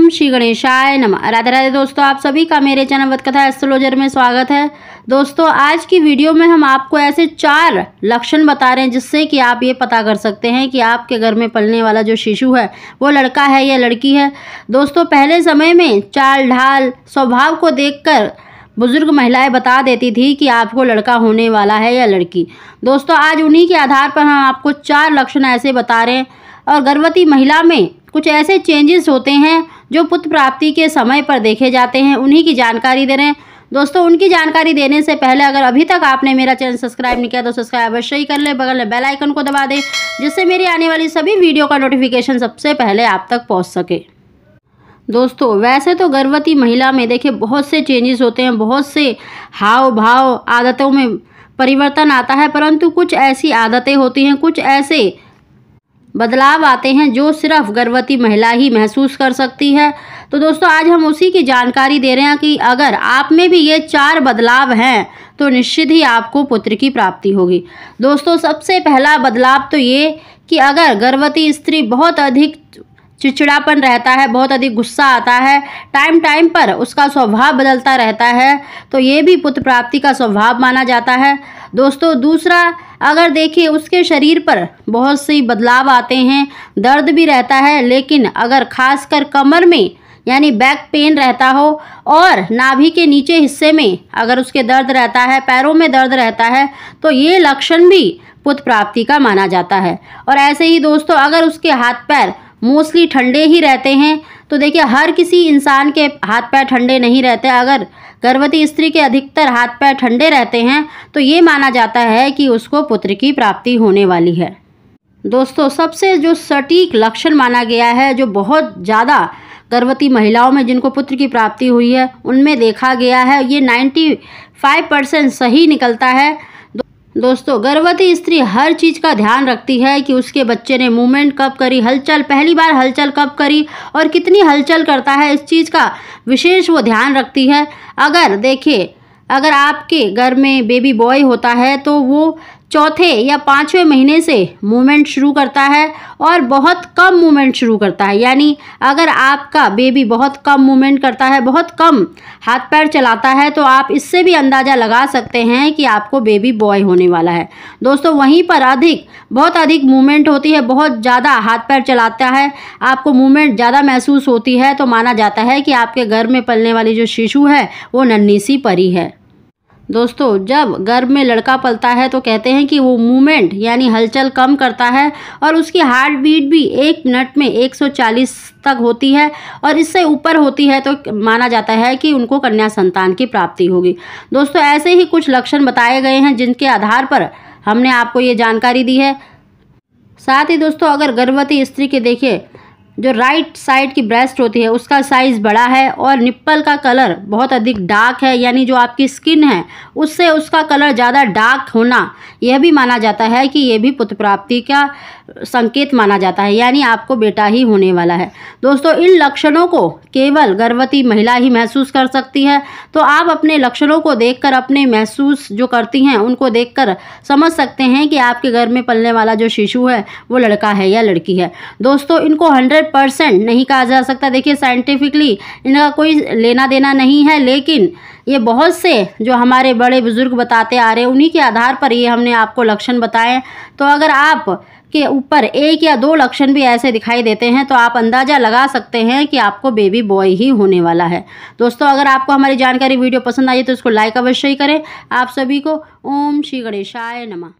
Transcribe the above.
ओम श्री गणेशाय नमः। राधे राधे दोस्तों, आप सभी का मेरे चैनल वतकथा एस्ट्रोलॉजर में स्वागत है। दोस्तों आज की वीडियो में हम आपको ऐसे 4 लक्षण बता रहे हैं जिससे कि आप ये पता कर सकते हैं कि आपके घर में पलने वाला जो शिशु है वो लड़का है या लड़की है। दोस्तों पहले समय में चाल ढाल स्वभाव को देखकर बुजुर्ग महिलाएं बता देती थी कि आपको लड़का होने वाला है या लड़की। दोस्तों आज उन्हीं के आधार पर हम आपको 4 लक्षण ऐसे बता रहे हैं। और गर्भवती महिला में कुछ ऐसे चेंजेस होते हैं जो पुत्र प्राप्ति के समय पर देखे जाते हैं, उन्हीं की जानकारी दे रहे हैं। दोस्तों उनकी जानकारी देने से पहले अगर अभी तक आपने मेरा चैनल सब्सक्राइब नहीं किया तो सब्सक्राइब अवश्य ही कर ले, बगल में बेल आइकन को दबा दें जिससे मेरी आने वाली सभी वीडियो का नोटिफिकेशन सबसे पहले आप तक पहुंच सके। दोस्तों वैसे तो गर्भवती महिला में देखिए बहुत से चेंजेस होते हैं, बहुत से हाव भाव आदतों में परिवर्तन आता है, परंतु कुछ ऐसी आदतें होती हैं, कुछ ऐसे बदलाव आते हैं जो सिर्फ गर्भवती महिला ही महसूस कर सकती है। तो दोस्तों आज हम उसी की जानकारी दे रहे हैं कि अगर आप में भी ये 4 बदलाव हैं तो निश्चित ही आपको पुत्र की प्राप्ति होगी। दोस्तों सबसे पहला बदलाव तो ये कि अगर गर्भवती स्त्री बहुत अधिक चिड़चिड़ापन रहता है, बहुत अधिक गुस्सा आता है, टाइम टाइम पर उसका स्वभाव बदलता रहता है, तो ये भी पुत्र प्राप्ति का स्वभाव माना जाता है। दोस्तों दूसरा, अगर देखिए उसके शरीर पर बहुत सी बदलाव आते हैं, दर्द भी रहता है, लेकिन अगर खासकर कमर में यानी बैक पेन रहता हो और नाभि के नीचे हिस्से में अगर उसके दर्द रहता है, पैरों में दर्द रहता है, तो ये लक्षण भी पुत्र प्राप्ति का माना जाता है। और ऐसे ही दोस्तों अगर उसके हाथ पैर मोस्टली ठंडे ही रहते हैं, तो देखिए हर किसी इंसान के हाथ पैर ठंडे नहीं रहते, अगर गर्भवती स्त्री के अधिकतर हाथ पैर ठंडे रहते हैं तो ये माना जाता है कि उसको पुत्र की प्राप्ति होने वाली है। दोस्तों सबसे जो सटीक लक्षण माना गया है, जो बहुत ज़्यादा गर्भवती महिलाओं में जिनको पुत्र की प्राप्ति हुई है उनमें देखा गया है, ये 95% सही निकलता है। दोस्तों गर्भवती स्त्री हर चीज़ का ध्यान रखती है कि उसके बच्चे ने मूवमेंट कब करी, हलचल पहली बार हलचल कब करी और कितनी हलचल करता है, इस चीज़ का विशेष वो ध्यान रखती है। अगर देखिए अगर आपके घर में बेबी बॉय होता है तो वो चौथे या 5वें महीने से मूवमेंट शुरू करता है और बहुत कम मूवमेंट शुरू करता है। यानी अगर आपका बेबी बहुत कम मूवमेंट करता है, बहुत कम हाथ पैर चलाता है, तो आप इससे भी अंदाज़ा लगा सकते हैं कि आपको बेबी बॉय होने वाला है। दोस्तों वहीं पर बहुत अधिक मूवमेंट होती है, बहुत ज़्यादा हाथ पैर चलाता है, आपको मूवमेंट ज़्यादा महसूस होती है, तो माना जाता है कि आपके घर में पलने वाली जो शिशु है वो नन्ही सी परी है। दोस्तों जब गर्भ में लड़का पलता है तो कहते हैं कि वो मूवमेंट यानी हलचल कम करता है और उसकी हार्ट बीट भी 1 मिनट में 140 तक होती है और इससे ऊपर होती है तो माना जाता है कि उनको कन्या संतान की प्राप्ति होगी। दोस्तों ऐसे ही कुछ लक्षण बताए गए हैं जिनके आधार पर हमने आपको ये जानकारी दी है। साथ ही दोस्तों अगर गर्भवती स्त्री के देखिए जो राइट साइड की ब्रेस्ट होती है उसका साइज़ बड़ा है और निप्पल का कलर बहुत अधिक डार्क है, यानी जो आपकी स्किन है उससे उसका कलर ज़्यादा डार्क होना, यह भी माना जाता है कि यह भी पुत्र प्राप्ति का संकेत माना जाता है, यानी आपको बेटा ही होने वाला है। दोस्तों इन लक्षणों को केवल गर्भवती महिला ही महसूस कर सकती है, तो आप अपने लक्षणों को देखकर अपने महसूस जो करती हैं उनको देखकर समझ सकते हैं कि आपके घर में पलने वाला जो शिशु है वो लड़का है या लड़की है। दोस्तों इनको 100% नहीं कहा जा सकता, देखिए साइंटिफिकली इनका कोई लेना देना नहीं है, लेकिन ये बहुत से जो हमारे बड़े बुजुर्ग बताते आ रहे हैं उन्हीं के आधार पर ये हमने आपको लक्षण बताए। तो अगर आप के ऊपर 1 या 2 लक्षण भी ऐसे दिखाई देते हैं तो आप अंदाज़ा लगा सकते हैं कि आपको बेबी बॉय ही होने वाला है। दोस्तों अगर आपको हमारी जानकारी वीडियो पसंद आई तो इसको लाइक अवश्य ही करें। आप सभी को ओम श्री गणेशाय नमः।